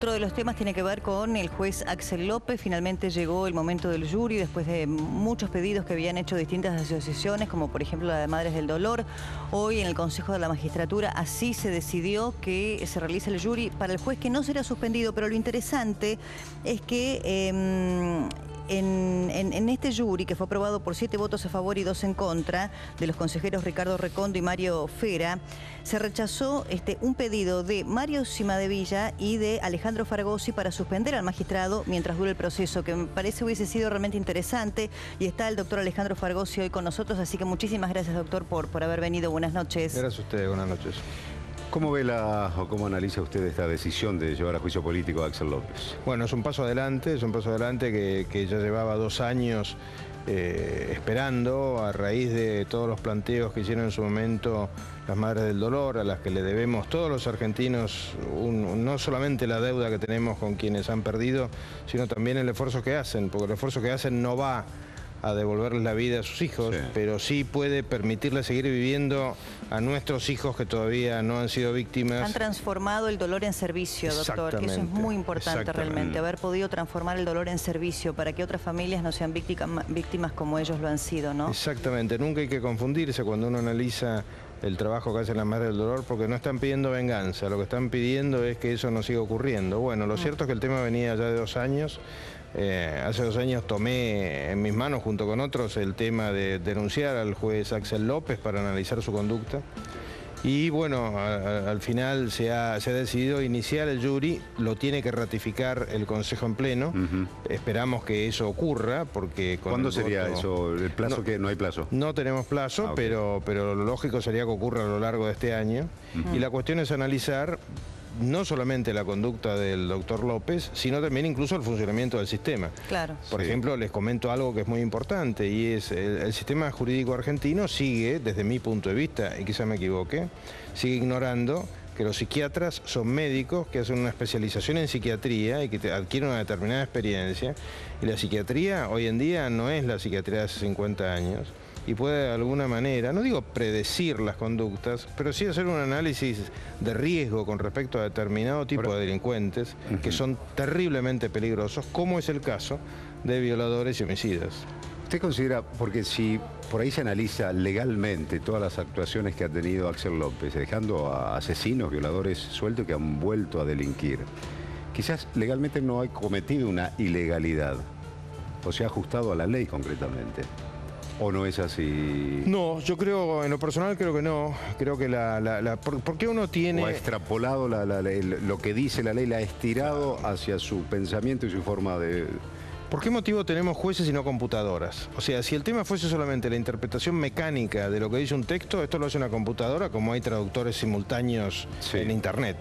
Otro de los temas tiene que ver con el juez Axel López. Finalmente llegó el momento del jury después de muchos pedidos que habían hecho distintas asociaciones, como por ejemplo la de Madres del Dolor. Hoy en el Consejo de la Magistratura así se decidió que se realice el jury para el juez, que no será suspendido, pero lo interesante es que en este jury, que fue aprobado por 7 votos a favor y 2 en contra, de los consejeros Ricardo Recondo y Mario Fera, se rechazó un pedido de Mario Cimadevilla y de Alejandro Fargosi para suspender al magistrado mientras dure el proceso, que me parece hubiese sido realmente interesante. Y está el doctor Alejandro Fargosi hoy con nosotros, así que muchísimas gracias, doctor, por haber venido. Buenas noches. Gracias a ustedes, buenas noches. ¿Cómo ve cómo analiza usted esta decisión de llevar a juicio político a Axel López? Bueno, es un paso adelante que ya llevaba 2 años esperando, a raíz de todos los planteos que hicieron en su momento las Madres del Dolor, a las que le debemos todos los argentinos, no solamente la deuda que tenemos con quienes han perdido, sino también el esfuerzo que hacen, porque el esfuerzo que hacen no va a devolverles la vida a sus hijos, sí, pero sí puede permitirles seguir viviendo a nuestros hijos que todavía no han sido víctimas. Han transformado el dolor en servicio, doctor. Eso es muy importante realmente, haber podido transformar el dolor en servicio para que otras familias no sean víctimas como ellos lo han sido, ¿no? Exactamente, nunca hay que confundirse cuando uno analiza el trabajo que hacen las Madres del Dolor, porque no están pidiendo venganza, lo que están pidiendo es que eso no siga ocurriendo. Bueno, lo cierto es que el tema venía ya de 2 años. Hace 2 años tomé en mis manos, junto con otros, el tema de denunciar al juez Axel López para analizar su conducta. Y bueno, al final se ha decidido iniciar el jury, lo tiene que ratificar el Consejo en pleno. Esperamos que eso ocurra, porque con ¿cuándo sería eso? ¿El plazo? Que no hay plazo? No tenemos plazo, pero lo lógico sería que ocurra a lo largo de este año. Y la cuestión es analizar no solamente la conducta del doctor López, sino también incluso el funcionamiento del sistema. Claro. Por ejemplo, les comento algo que es muy importante, y es el sistema jurídico argentino sigue, desde mi punto de vista, y quizá me equivoque, sigue ignorando que los psiquiatras son médicos que hacen una especialización en psiquiatría y que adquieren una determinada experiencia. Y la psiquiatría hoy en día no es la psiquiatría de hace 50 años. Y puede de alguna manera, no digo predecir las conductas, pero sí hacer un análisis de riesgo con respecto a determinado tipo de delincuentes que son terriblemente peligrosos, como es el caso de violadores y homicidas. ¿Usted considera, porque si por ahí se analiza legalmente todas las actuaciones que ha tenido Axel López, dejando a asesinos, violadores sueltos que han vuelto a delinquir, quizás legalmente no ha cometido una ilegalidad, o se ha ajustado a la ley concretamente? ¿O no es así? No, yo creo, en lo personal creo que no. Creo que ¿por qué uno tiene...? ¿O ha extrapolado lo que dice la ley, la ha estirado hacia su pensamiento y su forma de...? ¿Por qué motivo tenemos jueces y no computadoras? O sea, si el tema fuese solamente la interpretación mecánica de lo que dice un texto, esto lo hace una computadora, como hay traductores simultáneos en Internet.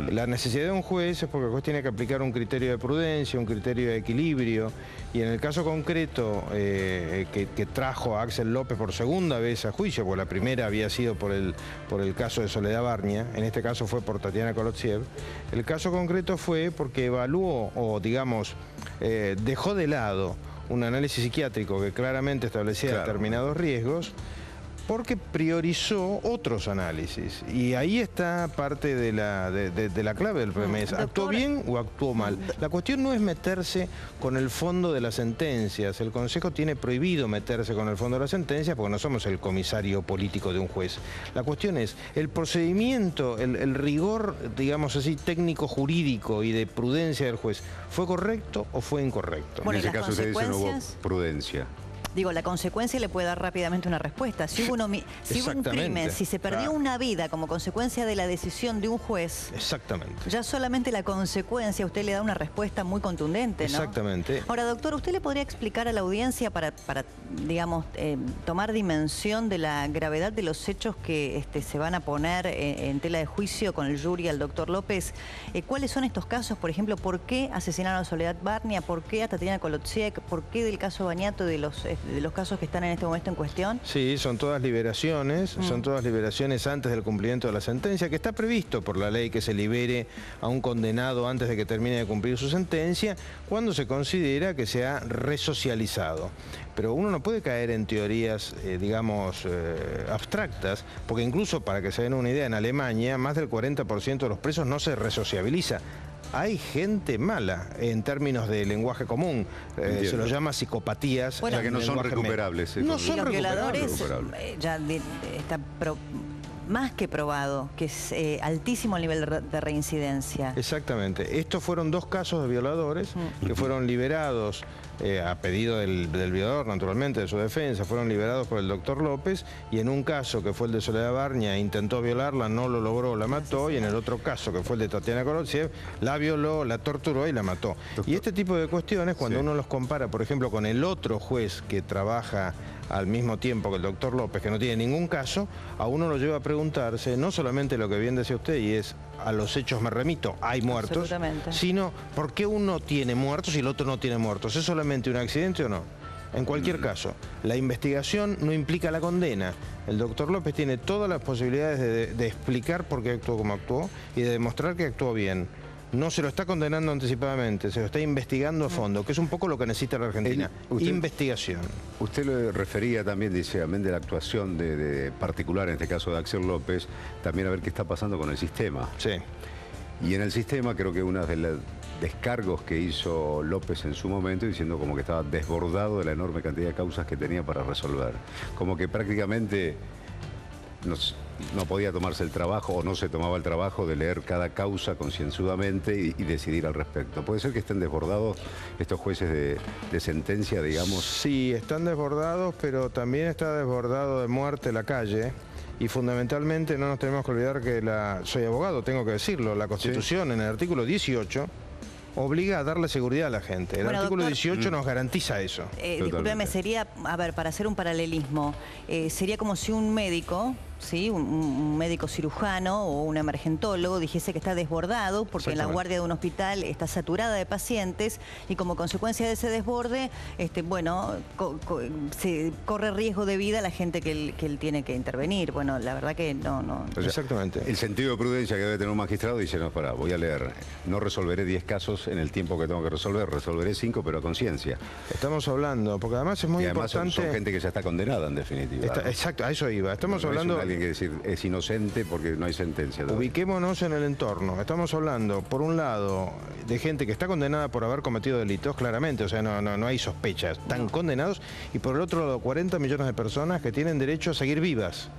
La necesidad de un juez es porque el juez tiene que aplicar un criterio de prudencia, un criterio de equilibrio, y en el caso concreto que trajo a Axel López por 2ª vez a juicio, porque la primera había sido por el caso de Soledad Barnia, en este caso fue por Tatiana Kolotziev, el caso concreto fue porque evaluó, o digamos, dejó de lado un análisis psiquiátrico que claramente establecía determinados riesgos, porque priorizó otros análisis. Y ahí está parte de la clave del problema. ¿Actuó bien o actuó mal? La cuestión no es meterse con el fondo de las sentencias. El Consejo tiene prohibido meterse con el fondo de las sentencias porque no somos el comisario político de un juez. La cuestión es el procedimiento, el rigor, digamos así, técnico-jurídico y de prudencia del juez. ¿Fue correcto o fue incorrecto? Bueno, en ese caso usted dice no hubo prudencia. Digo, la consecuencia le puede dar rápidamente una respuesta. Si hubo un crimen, si se perdió una vida como consecuencia de la decisión de un juez, ya solamente la consecuencia usted le da una respuesta muy contundente, ¿no? Exactamente. Ahora, doctor, ¿usted le podría explicar a la audiencia para digamos, tomar dimensión de la gravedad de los hechos que se van a poner en tela de juicio con el jury al doctor López? ¿Cuáles son estos casos? Por ejemplo, ¿por qué asesinaron a Soledad Barnia? ¿Por qué a Tatiana Kolotziev? ¿Por qué del caso Bañato, de los casos que están en este momento en cuestión? Sí, son todas liberaciones, antes del cumplimiento de la sentencia, que está previsto por la ley que se libere a un condenado antes de que termine de cumplir su sentencia, cuando se considera que se ha resocializado. Pero uno no puede caer en teorías, digamos, abstractas, porque incluso, para que se den una idea, en Alemania más del 40% de los presos no se resociabiliza. hay gente mala en términos de lenguaje común. Se lo llama psicopatías. Bueno, o sea que no son recuperables. No son los violadores, recuperables. ya está más que probado que es altísimo el nivel de reincidencia. Exactamente. Estos fueron 2 casos de violadores que fueron liberados a pedido del violador, naturalmente, de su defensa. Fueron liberados por el doctor López, y en un caso que fue el de Soledad Barña, intentó violarla, no lo logró, la mató, y en el otro caso que fue el de Tatiana Korolsiev, la violó, la torturó y la mató. Y este tipo de cuestiones, cuando uno los compara, por ejemplo, con el otro juez que trabaja al mismo tiempo que el doctor López, que no tiene ningún caso, a uno lo lleva a preguntarse no solamente lo que bien decía usted, y es a los hechos me remito, hay muertos, sino ¿por qué uno tiene muertos y el otro no tiene muertos? ¿Es solamente un accidente o no? En cualquier caso, la investigación no implica la condena. El doctor López tiene todas las posibilidades de explicar por qué actuó como actuó y de demostrar que actuó bien. No se lo está condenando anticipadamente, se lo está investigando a fondo, que es un poco lo que necesita la Argentina. Investigación. Usted lo refería también, dice, amén de la actuación de particular, en este caso de Axel López, también a ver qué está pasando con el sistema. Sí. Y en el sistema creo que uno de los descargos que hizo López en su momento, diciendo como que estaba desbordado de la enorme cantidad de causas que tenía para resolver. Como que prácticamente no podía tomarse el trabajo, o no se tomaba el trabajo de leer cada causa concienzudamente y decidir al respecto. ¿Puede ser que estén desbordados estos jueces de sentencia, digamos? Sí, están desbordados, pero también está desbordado de muerte la calle. Y fundamentalmente no nos tenemos que olvidar que soy abogado, tengo que decirlo, la Constitución en el artículo 18 obliga a darle seguridad a la gente. El artículo 18 nos garantiza eso. Discúlpeme, sería, a ver, para hacer un paralelismo, sería como si un médico, ¿sí? un médico cirujano o un emergentólogo dijese que está desbordado porque en la guardia de un hospital está saturada de pacientes y como consecuencia de ese desborde, bueno, se corre riesgo de vida la gente que él tiene que intervenir. Bueno, la verdad que no. O sea, exactamente. El sentido de prudencia que debe tener un magistrado dice, no, pará, voy a leer, no resolveré 10 casos en el tiempo que tengo que resolveré 5, pero a conciencia. Estamos hablando, porque además es muy importante... son gente que ya está condenada, en definitiva. Exacto, a eso iba. Estamos hablando... Alguien que decir es inocente porque no hay sentencia. Ubiquémonos en el entorno. Estamos hablando, por un lado, de gente que está condenada por haber cometido delitos, claramente, o sea, no hay sospechas, están condenados, y por el otro lado, 40 millones de personas que tienen derecho a seguir vivas.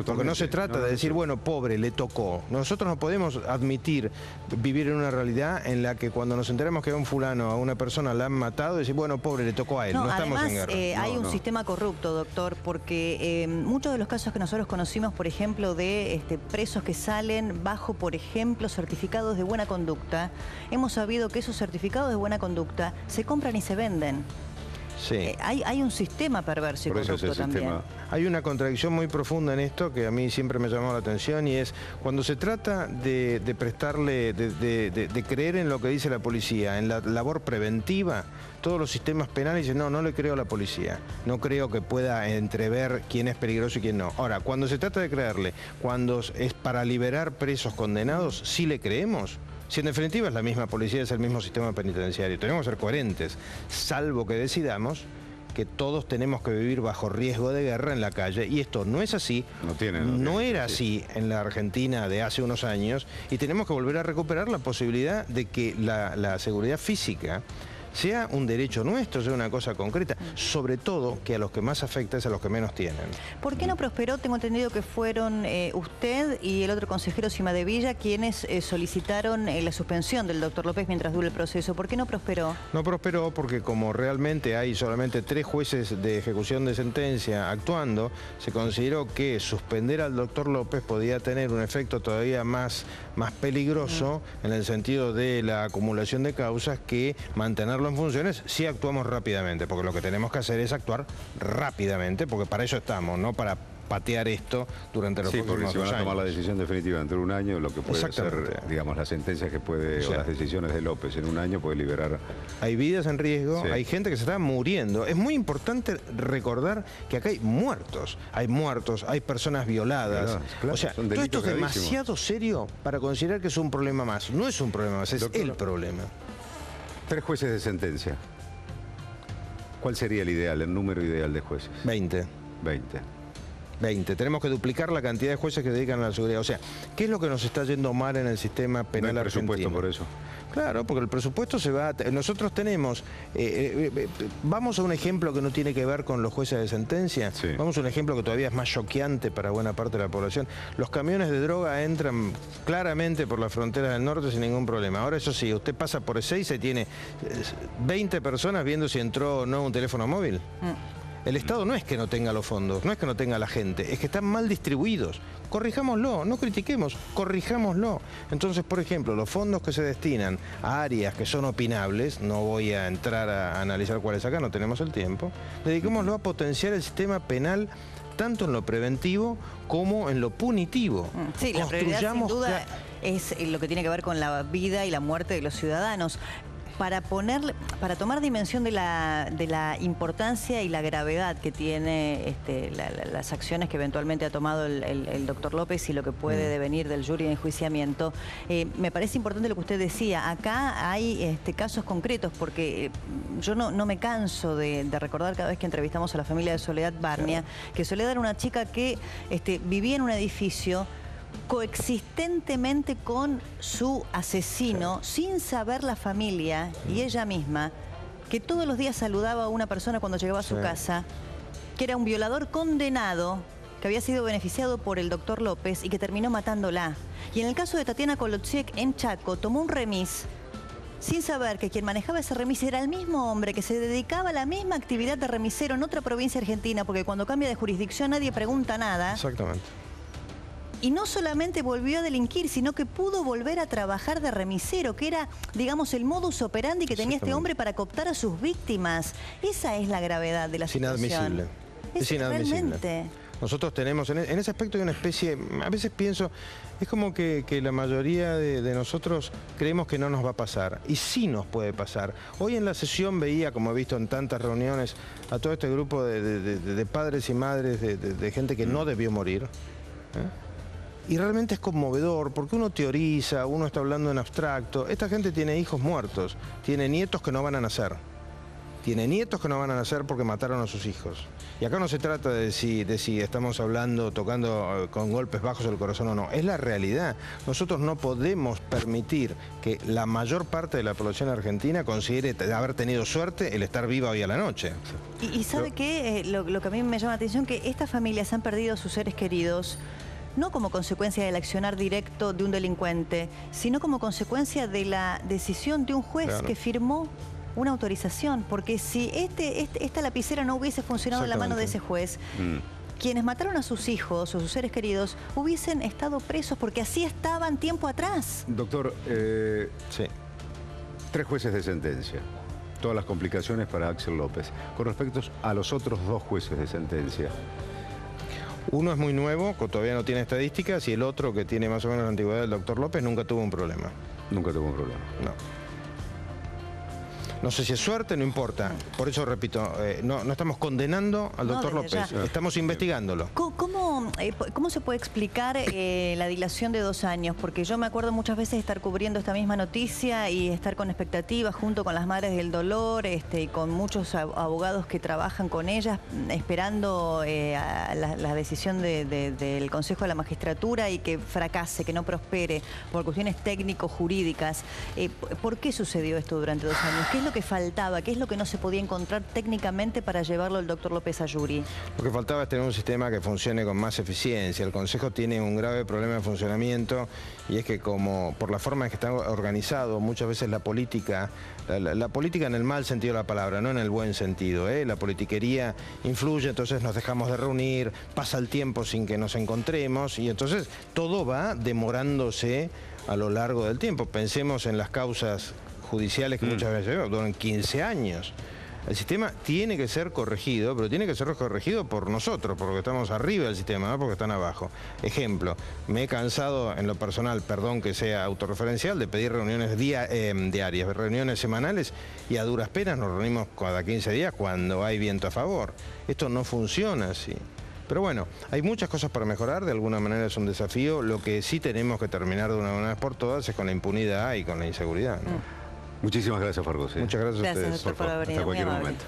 Porque no se trata de decir, bueno, pobre, le tocó. Nosotros no podemos admitir vivir en una realidad en la que cuando nos enteramos que a un fulano, a una persona la han matado, decir, bueno, pobre, le tocó a él. No estamos en guerra. Hay un sistema corrupto, doctor, porque muchos de los casos que nosotros conocimos, por ejemplo, de presos que salen bajo, por ejemplo, certificados de buena conducta, hemos sabido que esos certificados de buena conducta se compran y se venden. Sí. Hay un sistema perverso y corrupto también. Hay una contradicción muy profunda en esto que a mí siempre me ha llamado la atención, y es cuando se trata de prestarle, de creer en lo que dice la policía, en la labor preventiva, todos los sistemas penales dicen, no le creo a la policía, no creo que pueda entrever quién es peligroso y quién no. Ahora, cuando se trata de creerle, cuando es para liberar presos condenados, ¿sí le creemos? Si en definitiva es la misma policía, es el mismo sistema penitenciario, tenemos que ser coherentes, salvo que decidamos que todos tenemos que vivir bajo riesgo de guerra en la calle, y esto no es así, no era así en la Argentina de hace unos años, y tenemos que volver a recuperar la posibilidad de que la seguridad física sea un derecho nuestro, sea una cosa concreta, sobre todo que a los que más afecta es a los que menos tienen. ¿Por qué no prosperó? Tengo entendido que fueron usted y el otro consejero Cimadevilla quienes solicitaron la suspensión del doctor López mientras dure el proceso. ¿Por qué no prosperó? No prosperó porque como realmente hay solamente 3 jueces de ejecución de sentencia actuando, se consideró que suspender al doctor López podía tener un efecto todavía más peligroso en el sentido de la acumulación de causas que mantenerlo en funciones si actuamos rápidamente, porque lo que tenemos que hacer es actuar rápidamente, porque para eso estamos, no para patear esto durante los próximos 2 años. Sí, porque si van a tomar la decisión definitiva dentro de un año, lo que puede ser, digamos, las sentencias que puede, o las decisiones de López en un año puede liberar... Hay vidas en riesgo, hay gente que se está muriendo. Es muy importante recordar que acá hay muertos, hay personas violadas. Claro, o sea, todo esto es demasiado serio para considerar que es un problema más. No es un problema más, es el problema. 3 jueces de sentencia. ¿Cuál sería el ideal, el número ideal de jueces? 20. 20. 20. Tenemos que duplicar la cantidad de jueces que dedican a la seguridad. O sea, ¿qué es lo que nos está yendo mal en el sistema penal argentino? Presupuesto por eso. Claro, porque el presupuesto se va... Nosotros tenemos... vamos a un ejemplo que no tiene que ver con los jueces de sentencia. Sí. Vamos a un ejemplo que todavía es más choqueante para buena parte de la población. Los camiones de droga entran claramente por las fronteras del norte sin ningún problema. Ahora, eso sí, usted pasa por Ezeiza y tiene 20 personas viendo si entró o no un teléfono móvil. El Estado no es que no tenga los fondos, no es que no tenga la gente, es que están mal distribuidos. Corrijámoslo, no critiquemos, corrijámoslo. Entonces, por ejemplo, los fondos que se destinan a áreas que son opinables, no voy a entrar a analizar cuáles acá, no tenemos el tiempo, dediquémoslo a potenciar el sistema penal tanto en lo preventivo como en lo punitivo. Sí, la prioridad sin duda es lo que tiene que ver con la vida y la muerte de los ciudadanos. Para tomar dimensión de la importancia y la gravedad que tiene las acciones que eventualmente ha tomado el doctor López y lo que puede devenir del jury de enjuiciamiento, me parece importante lo que usted decía. Acá hay casos concretos, porque yo no me canso de recordar cada vez que entrevistamos a la familia de Soledad Barnia, que Soledad era una chica que vivía en un edificio coexistentemente con su asesino, sin saber la familia y ella misma, que todos los días saludaba a una persona cuando llegaba a su casa, que era un violador condenado, que había sido beneficiado por el doctor López y que terminó matándola. Y en el caso de Tatiana Kolodziejczak en Chaco, tomó un remis sin saber que quien manejaba ese remis era el mismo hombre que se dedicaba a la misma actividad de remisero en otra provincia argentina, porque cuando cambia de jurisdicción nadie pregunta nada. Exactamente. Y no solamente volvió a delinquir, sino que pudo volver a trabajar de remisero, que era, digamos, el modus operandi que tenía este hombre para cooptar a sus víctimas. Esa es la gravedad de la situación. Inadmisible. Es inadmisible. Realmente. Nosotros tenemos, en ese aspecto hay una especie, a veces pienso, es como que la mayoría de nosotros creemos que no nos va a pasar, y sí nos puede pasar. Hoy en la sesión veía, como he visto en tantas reuniones, a todo este grupo de padres y madres, de gente que no debió morir. Y realmente es conmovedor, porque uno teoriza, uno está hablando en abstracto. Esta gente tiene hijos muertos, tiene nietos que no van a nacer. Tiene nietos que no van a nacer porque mataron a sus hijos. Y acá no se trata de si estamos hablando, tocando con golpes bajos el corazón o no. Es la realidad. Nosotros no podemos permitir que la mayor parte de la población argentina considere haber tenido suerte el estar viva hoy a la noche. Y ¿sabe qué? Lo que a mí me llama la atención, que estas familias han perdido a sus seres queridos, no como consecuencia del accionar directo de un delincuente, sino como consecuencia de la decisión de un juez que firmó una autorización. Porque si esta lapicera no hubiese funcionado en la mano de ese juez, quienes mataron a sus hijos o sus seres queridos hubiesen estado presos, porque así estaban tiempo atrás. Doctor, 3 jueces de sentencia. Todas las complicaciones para Axel López. Con respecto a los otros 2 jueces de sentencia. Uno es muy nuevo, que todavía no tiene estadísticas, y el otro, que tiene más o menos la antigüedad del doctor López, nunca tuvo un problema. Nunca tuvo un problema. No. No sé si es suerte, no importa. Por eso repito, no estamos condenando al doctor López, estamos investigándolo. ¿Cómo se puede explicar la dilación de 2 años? Porque yo me acuerdo muchas veces estar cubriendo esta misma noticia y estar con expectativas junto con las madres del dolor y con muchos abogados que trabajan con ellas, esperando la decisión del Consejo de la Magistratura y que fracase, que no prospere por cuestiones técnico-jurídicas. ¿Por qué sucedió esto durante 2 años? ¿Qué es lo que faltaba? ¿Qué es lo que no se podía encontrar técnicamente para llevarlo el doctor López a jury? Lo que faltaba es tener un sistema que funcione con más eficiencia. El Consejo tiene un grave problema de funcionamiento, y es que, como por la forma en que está organizado, muchas veces la política en el mal sentido de la palabra, no en el buen sentido, la politiquería influye, entonces nos dejamos de reunir, pasa el tiempo sin que nos encontremos, y entonces todo va demorándose a lo largo del tiempo. Pensemos en las causas judiciales que muchas veces duran 15 años. El sistema tiene que ser corregido, pero tiene que ser corregido por nosotros, porque estamos arriba del sistema, no porque están abajo. Ejemplo, me he cansado en lo personal, perdón que sea autorreferencial, de pedir reuniones diarias, reuniones semanales, y a duras penas nos reunimos cada 15 días cuando hay viento a favor. Esto no funciona así. Pero bueno, hay muchas cosas para mejorar, de alguna manera es un desafío. Lo que sí tenemos que terminar de una vez por todas es con la impunidad y con la inseguridad, ¿no? Muchísimas gracias, Fargo. Muchas gracias a ustedes. Gracias, doctor, por haber venido. Hasta cualquier momento.